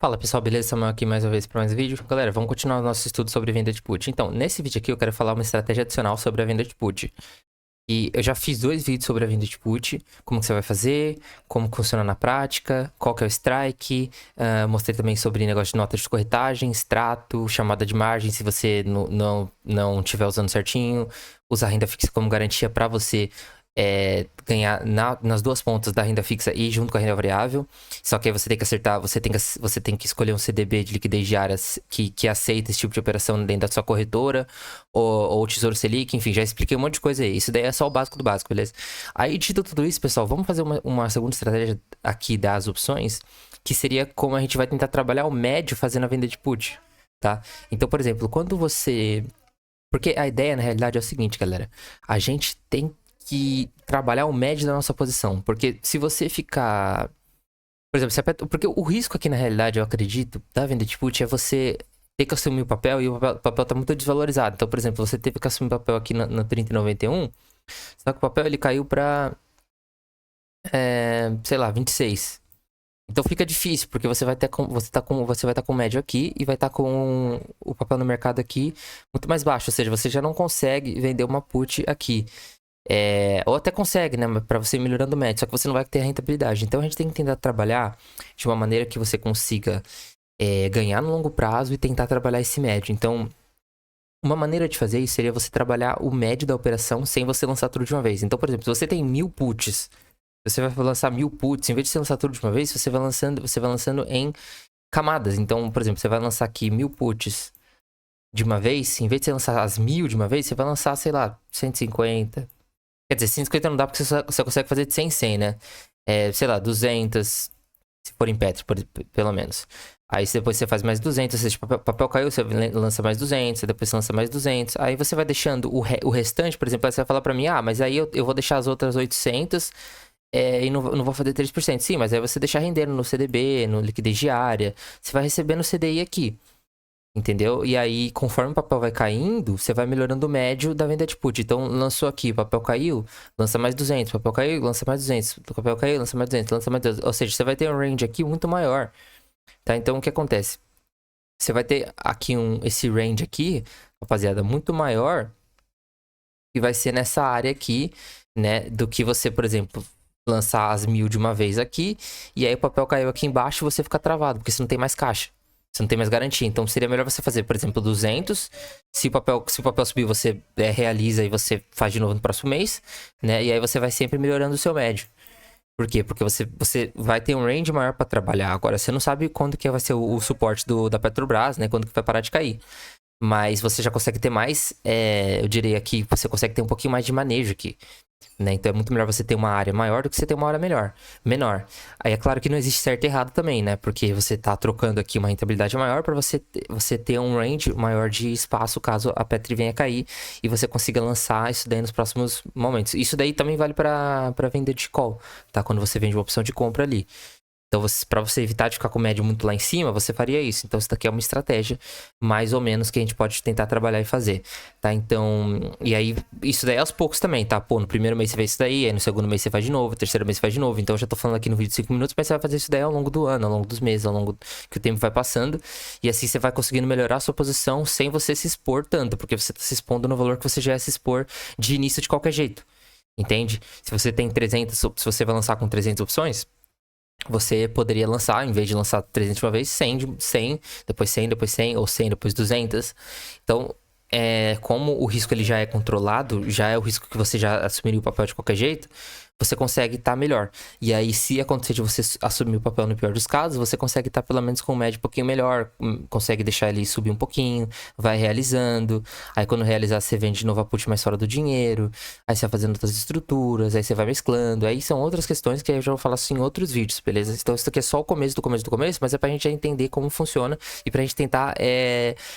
Fala pessoal, beleza? Samuel aqui mais uma vez para mais um vídeo. Galera, vamos continuar o nosso estudo sobre venda de put. Então, nesse vídeo aqui eu quero falar uma estratégia adicional sobre a venda de put. E eu já fiz 2 vídeos sobre a venda de put, como que você vai fazer, como funciona na prática, qual que é o strike, mostrei também sobre negócio de notas de corretagem, extrato, chamada de margem, se você não estiver usando certinho, usar renda fixa como garantia para você ganhar nas duas pontas da renda fixa e junto com a renda variável. Só que aí você tem que acertar, você tem que escolher um CDB de liquidez diária que aceita esse tipo de operação dentro da sua corretora, ou o Tesouro Selic, enfim, já expliquei um monte de coisa aí. Isso daí é só o básico do básico, beleza? Aí, dito tudo isso, pessoal, vamos fazer uma segunda estratégia aqui das opções, que seria como a gente vai tentar trabalhar o médio fazendo a venda de put, tá? Então, por exemplo, quando você... Porque a ideia, na realidade, é o seguinte, galera. A gente tem que trabalhar o médio da nossa posição. Porque se você ficar... Por exemplo, porque o risco aqui, na realidade, eu acredito, da venda de put é você ter que assumir o papel e o papel tá muito desvalorizado. Então, por exemplo, você teve que assumir o papel aqui no 30,91, só que o papel ele caiu pra, sei lá, 26. Então fica difícil, porque você vai estar com o médio aqui e vai estar com o papel no mercado aqui muito mais baixo. Ou seja, você já não consegue vender uma put aqui. Ou até consegue, né? Pra você ir melhorando o médio, só que você não vai ter a rentabilidade. Então a gente tem que tentar trabalhar de uma maneira que você consiga ganhar no longo prazo e tentar trabalhar esse médio. Então, uma maneira de fazer isso seria você trabalhar o médio da operação sem você lançar tudo de uma vez. Então, por exemplo, se você tem 1000 puts, você vai lançar 1000 puts, em vez de você lançar tudo de uma vez, você vai lançando em camadas. Então, por exemplo, você vai lançar aqui 1000 puts de uma vez, em vez de você lançar as 1000 de uma vez, você vai lançar, sei lá, 150. Quer dizer, 150 não dá porque você consegue fazer de 100 em 100, né? Sei lá, 200, se for em Petri, pelo menos. Aí depois você faz mais 200, ou seja, papel caiu, você lança mais 200, depois você lança mais 200. Aí você vai deixando o restante, por exemplo, aí você vai falar pra mim, mas aí eu vou deixar as outras 800 e não vou fazer 3%. Sim, mas aí você deixa rendendo no CDB, no liquidez diária, você vai recebendo o CDI aqui. Entendeu? E aí, conforme o papel vai caindo, você vai melhorando o médio da venda de put. Então, lançou aqui, o papel caiu, lança mais 200. Papel caiu, lança mais 200. Papel caiu, lança mais 200, lança mais 200. Ou seja, você vai ter um range aqui muito maior, tá? Então, o que acontece? Você vai ter aqui esse range aqui, rapaziada, muito maior, e vai ser nessa área aqui, né? Do que você, por exemplo, lançar as 1000 de uma vez aqui, e aí o papel caiu aqui embaixo e você fica travado, porque você não tem mais caixa. Você não tem mais garantia. Então seria melhor você fazer, por exemplo, 200. Se o papel subir, você realiza e você faz de novo no próximo mês, né? E aí você vai sempre melhorando o seu médio. Por quê? Porque você vai ter um range maior para trabalhar. Agora, você não sabe quando que vai ser o suporte da Petrobras, né? Quando que vai parar de cair. Mas você já consegue ter mais, eu diria que você consegue ter um pouquinho mais de manejo aqui. Né? Então é muito melhor você ter uma área maior do que você ter uma área menor. Aí é claro que não existe certo e errado também, né? Porque você tá trocando aqui uma rentabilidade maior para você ter um range maior de espaço caso a Petri venha cair e você consiga lançar isso daí nos próximos momentos. Isso daí também vale para venda de call, tá? Quando você vende uma opção de compra ali. Então, para você evitar de ficar com o médio muito lá em cima, você faria isso. Então, isso daqui é uma estratégia, mais ou menos, que a gente pode tentar trabalhar e fazer, tá? Então, e aí, isso daí é aos poucos também, tá? Pô, no primeiro mês você faz isso daí, aí no segundo mês você faz de novo, no terceiro mês você faz de novo. Então, eu já tô falando aqui no vídeo de 5 minutos, mas você vai fazer isso daí ao longo do ano, ao longo dos meses, ao longo que o tempo vai passando. E assim você vai conseguindo melhorar a sua posição sem você se expor tanto, porque você tá se expondo no valor que você já ia se expor de início de qualquer jeito. Entende? Se você tem 300, se você vai lançar com 300 opções, você poderia lançar, em vez de lançar 300 de uma vez, 100, depois 100, depois 100, ou 100, depois 200. Então, como o risco ele já é controlado, já é o risco que você já assumiria o papel de qualquer jeito, você consegue estar melhor. E aí, se acontecer de você assumir o papel no pior dos casos, você consegue estar pelo menos com um médio um pouquinho melhor, consegue deixar ele subir um pouquinho, vai realizando. Aí, quando realizar, você vende de novo a put mais fora do dinheiro. Aí, você vai fazendo outras estruturas, aí você vai mesclando. Aí, são outras questões que eu já vou falar assim em outros vídeos, beleza? Então, isso aqui é só o começo do começo do começo, mas é pra gente já entender como funciona e pra gente tentar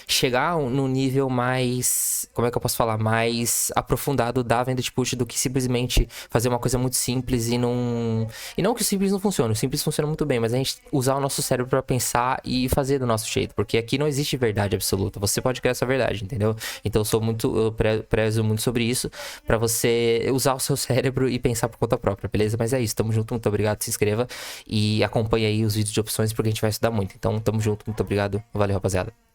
chegar no nível mais, como é que eu posso falar? Mais aprofundado da venda de put do que simplesmente fazer uma coisa muito muito simples e não... E não que o simples não funcione, o simples funciona muito bem, mas a gente usar o nosso cérebro pra pensar e fazer do nosso jeito, porque aqui não existe verdade absoluta, você pode criar a sua verdade, entendeu? Então eu prezo muito sobre isso, pra você usar o seu cérebro e pensar por conta própria, beleza? Mas é isso, tamo junto, muito obrigado, se inscreva e acompanhe aí os vídeos de opções, porque a gente vai estudar muito. Então, tamo junto, muito obrigado, valeu, rapaziada.